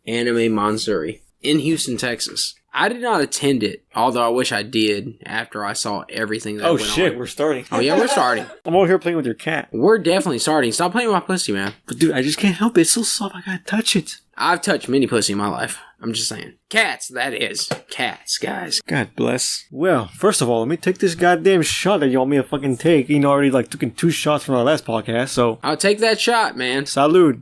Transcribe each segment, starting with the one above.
Anime Matsuri in Houston, Texas. I did not attend it, although I wish I did after I saw everything that went on. Oh shit, we're starting. Oh yeah, we're starting. I'm over here playing with your cat. We're definitely starting. Stop playing with my pussy, man. But dude, I just can't help it. It's so soft, I gotta touch it. I've touched many pussy in my life. I'm just saying. Cats, that is. Cats, guys. God bless. Well, first of all, let me take this goddamn shot that you want me to fucking take. You know, I already took 2 shots from our last podcast, so... I'll take that shot, man. Salud.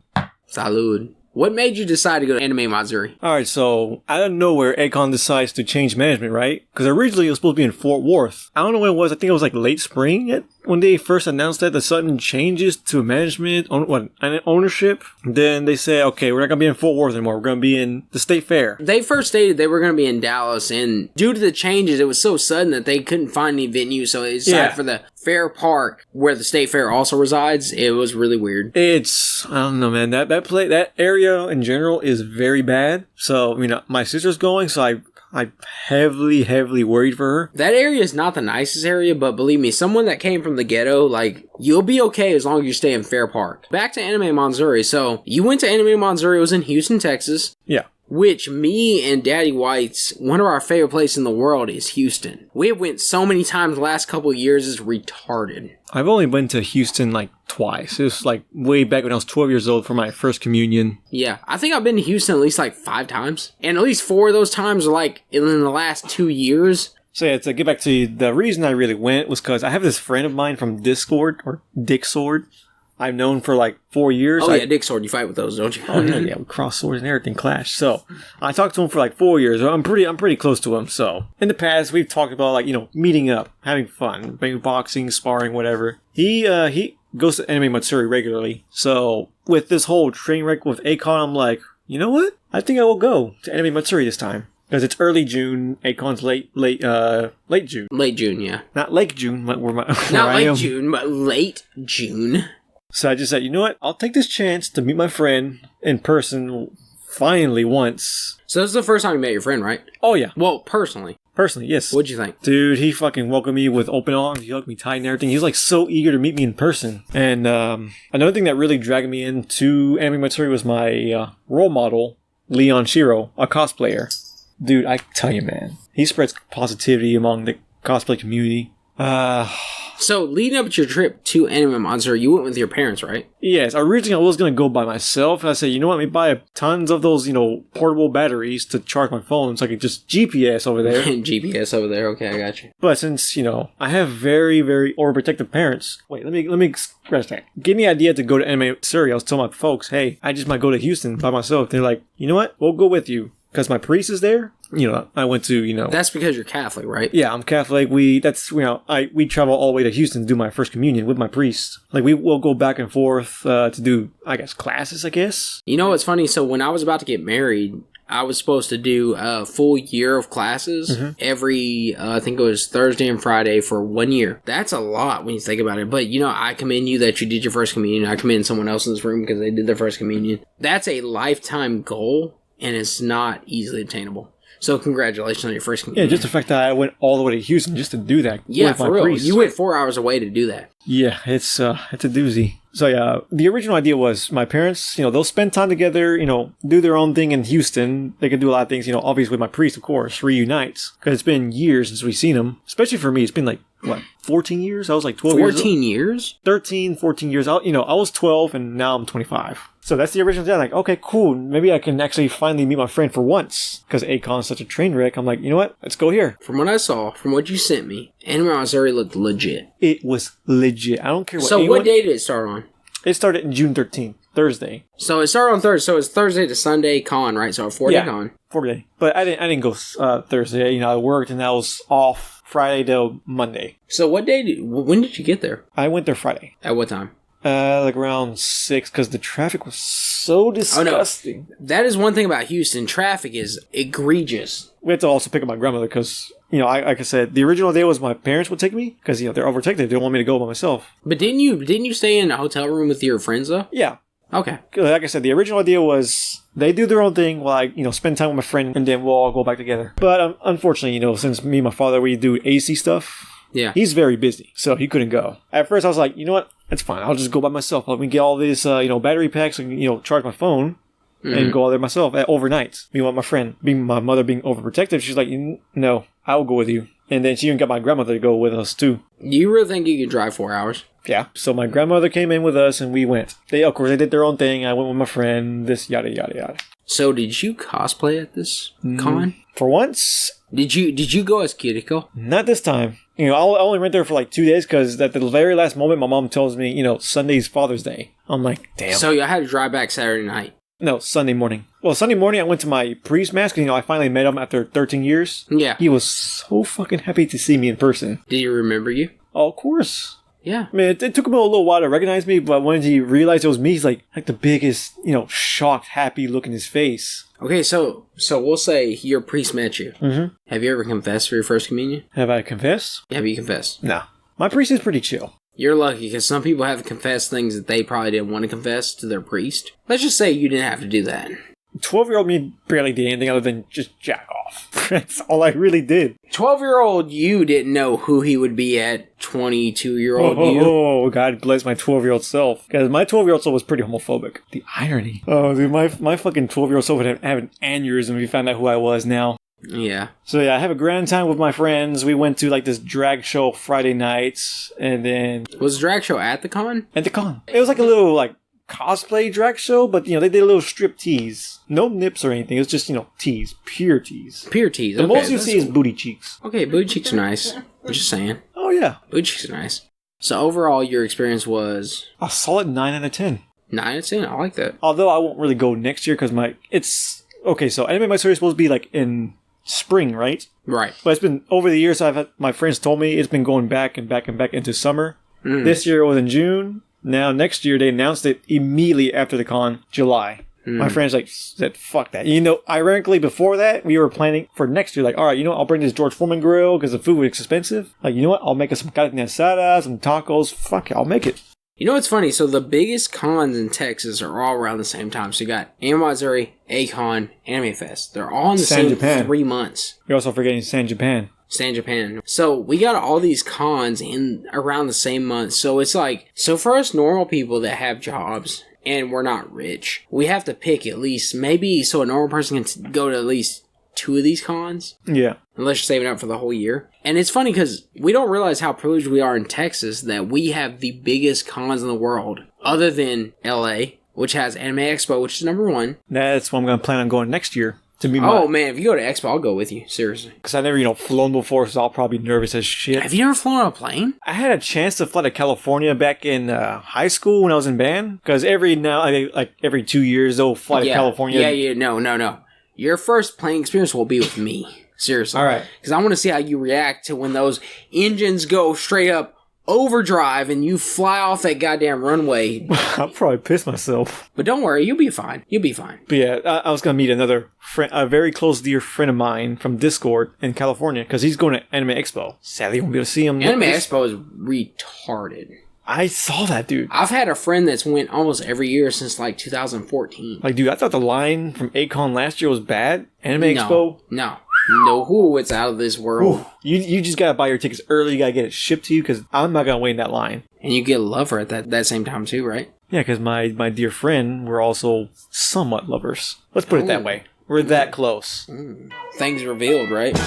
Salud. What made you decide to go to Anime Matsuri? Alright, so out of nowhere, Akon decides to change management, right? Because originally it was supposed to be in Fort Worth. I don't know when it was. I think it was late spring when they first announced that the sudden changes to management, ownership. Then they said, okay, we're not going to be in Fort Worth anymore. We're going to be in the State Fair. They first stated they were going to be in Dallas, and due to the changes, it was so sudden that they couldn't find any venue, so they decided for the Fair Park, where the State Fair also resides. It was really weird. I don't know, man. That area in general is very bad. So, my sister's going, so I'm heavily worried for her. That area is not the nicest area, but believe me, someone that came from the ghetto, you'll be okay as long as you stay in Fair Park. Back to Anime Matsuri. So, you went to Anime Matsuri. It was in Houston, Texas. Yeah. Which, me and Daddy White's, one of our favorite places in the world is Houston. We have went so many times the last couple of years, it's retarded. I've only been to Houston, twice. It was, way back when I was 12 years old for my first communion. Yeah, I think I've been to Houston at least, 5 times. And at least 4 of those times are, in the last 2 years. So, yeah, to get back to the reason I really went was because I have this friend of mine from Discord, or Dick Sword. I've known for 4 years. Oh, yeah, Dick Sword. You fight with those, don't you? Oh, yeah, we cross swords and everything clash. So, I talked to him for 4 years. I'm pretty close to him. So, in the past, we've talked about, meeting up, having fun, maybe boxing, sparring, whatever. He goes to Anime Matsuri regularly. So, with this whole train wreck with Akon, I'm like, you know what? I think I will go to Anime Matsuri this time. Because it's early June, Akon's late June. Late June, yeah. Not late June, not late June, but late June. So I just said, you know what? I'll take this chance to meet my friend in person finally once. So this is the first time you met your friend, right? Oh, yeah. Well, personally. Personally, yes. What'd you think? Dude, he fucking welcomed me with open arms. He hugged me tight and everything. He was so eager to meet me in person. And another thing that really dragged me into Anime Matsuri was my role model, Leon Shiro, a cosplayer. Dude, I tell you, man. He spreads positivity among the cosplay community. So, leading up to your trip to Anime Matsuri, you went with your parents, right? Yes. Originally, I was going to go by myself. I said, you know what? Let me buy tons of those, portable batteries to charge my phone so I could just GPS over there. GPS over there. Okay, I got you. But since, I have very, very overprotective parents. Wait, let me scratch that. Give me an idea to go to Anime Matsuri. I was telling my folks, hey, I just might go to Houston by myself. They're like, you know what? We'll go with you. Because my priest is there. I went to, That's because you're Catholic, right? Yeah, I'm Catholic. We travel all the way to Houston to do my first communion with my priest. We will go back and forth to do, classes, I guess. You know what's funny? So when I was about to get married, I was supposed to do a full year of classes every, I think it was Thursday and Friday for 1 year. That's a lot when you think about it. But, I commend you that you did your first communion. I commend someone else in this room because they did their first communion. That's a lifetime goal, and it's not easily attainable. So congratulations on your first communion. Yeah, just the fact that I went all the way to Houston just to do that. Yeah, for real. Priest. You went 4 hours away to do that. Yeah, it's a doozy. So yeah, the original idea was my parents, they'll spend time together, do their own thing in Houston. They can do a lot of things, obviously with my priest, of course, reunites. Because it's been years since we've seen him. Especially for me, it's been 14 years? I was 12 years old. 14 years? 13, 14 years. I was 12 and now I'm 25. So that's the original idea. Okay, cool. Maybe I can actually finally meet my friend for once. Because Akon's such a train wreck. I'm like, you know what? Let's go here. From what I saw, from what you sent me, Anime Matsuri looked legit. It was legit. I don't care what. So what day did it start on? It started in June 13th, Thursday. So it started on Thursday. So it's Thursday to Sunday con, right? So a 4-day con. 4-day. But I didn't go Thursday. I worked and I was off Friday to Monday. So when did you get there? I went there Friday. At what time? Around 6, because the traffic was so disgusting. Oh, no. That is one thing about Houston. Traffic is egregious. We had to also pick up my grandmother because, like I said, the original idea was my parents would take me because, they're overprotective. They don't want me to go by myself. But didn't you stay in a hotel room with your friends, though? Yeah. Okay. Like I said, the original idea was they do their own thing while I, spend time with my friend and then we'll all go back together. But unfortunately, since me and my father, we do AC stuff. Yeah. He's very busy, so he couldn't go. At first, I was like, you know what? That's fine. I'll just go by myself. Let me get all these, battery packs and, charge my phone. and go out there myself at overnight. Meanwhile, my friend, being my mother being overprotective, she's like, no, I'll go with you. And then she even got my grandmother to go with us too. Do you really think you could drive 4 hours? Yeah. So my grandmother came in with us and we went. Of course, they did their own thing. I went with my friend, this yada, yada, yada. So did you cosplay at this con? For once. Did you go as Kiriko? Not this time. I only went there for like 2 days because at the very last moment, my mom tells me, Sunday's Father's Day. I'm like, damn. So I had to drive back Saturday night. No, Sunday morning. Well, Sunday morning I went to my priest mask. I finally met him after 13 years. Yeah. He was so fucking happy to see me in person. Did he remember you? Oh, of course. Yeah. I mean, it took him a little while to recognize me, but when he realized it was me, he's like the biggest, shocked, happy look in his face. Okay, so we'll say your priest met you. Mm-hmm. Have you ever confessed for your first communion? Have I confessed? Have you confessed? No. My priest is pretty chill. You're lucky, because some people have confessed things that they probably didn't want to confess to their priest. Let's just say you didn't have to do that. 12-year-old me barely did anything other than just jack off. That's all I really did. 12-year-old you didn't know who he would be at 22-year-old you. Oh, God bless my 12-year-old self. Because my 12-year-old self was pretty homophobic. The irony. Oh, dude, my fucking 12-year-old self would have an aneurysm if he found out who I was now. Yeah. So yeah, I have a grand time with my friends. We went to this drag show Friday nights, and then... Was the drag show at the con? At the con. It was like a little, cosplay drag show, but, they did a little strip tease. No nips or anything. It was just, tease. Pure tease. Pure tease. The most you see is booty cheeks. Okay, booty cheeks are nice. I'm just saying. Oh, yeah. Booty cheeks are nice. So overall, your experience was... A solid 9 out of 10. 9 out of 10? I like that. Although I won't really go next year because it's... Okay, so Anime Matsuri is supposed to be, in... spring, right? Right. But it's been over the years. My friends told me it's been going back and back and back into summer. This year it was in June. Now next year they announced it immediately after the con, July. My friends said fuck that. Ironically before that we were planning for next year. All right, I'll bring this George Foreman grill because the food was expensive. I'll make us some carne asada, some tacos. Fuck it, I'll make it. You know what's funny? So the biggest cons in Texas are all around the same time. So you got Anime Matsuri, A-Con, Anime Fest. They're all in the same Japan. 3 months. You're also forgetting San Japan. San Japan. So we got all these cons in around the same month. So it's so for us normal people that have jobs and we're not rich, we have to pick at least so a normal person can go to at least 2 of these cons. Yeah. Unless you're saving up for the whole year. And it's funny because we don't realize how privileged we are in Texas that we have the biggest cons in the world, other than LA, which has Anime Expo, which is number 1. That's what I'm going to plan on going next year. Man, if you go to Expo, I'll go with you. Seriously. Because I've never, flown before, so I'll probably be nervous as shit. Have you ever flown on a plane? I had a chance to fly to California back in high school when I was in band. Because every 2 years, they'll fly to California. Yeah, no. Your first plane experience will be with me. Seriously. All right. Because I want to see how you react to when those engines go straight up overdrive and you fly off that goddamn runway. I'll probably piss myself. But don't worry, you'll be fine. But yeah, I was going to meet another friend, a very close dear friend of mine from Discord in California, because he's going to Anime Expo. Sadly, I won't be able to see him. Anime Expo is retarded. I saw that, dude. I've had a friend that's went almost every year since 2014. Dude, I thought the line from A-Con last year was bad. Anime Expo? No, it's out of this world. Ooh, you just gotta buy your tickets early. You gotta get it shipped to you because I'm not gonna wait in that line. And you get a lover at that same time too, right? Yeah, because my dear friend, we're also somewhat lovers. Let's put it that way. We're that close. Things revealed, right?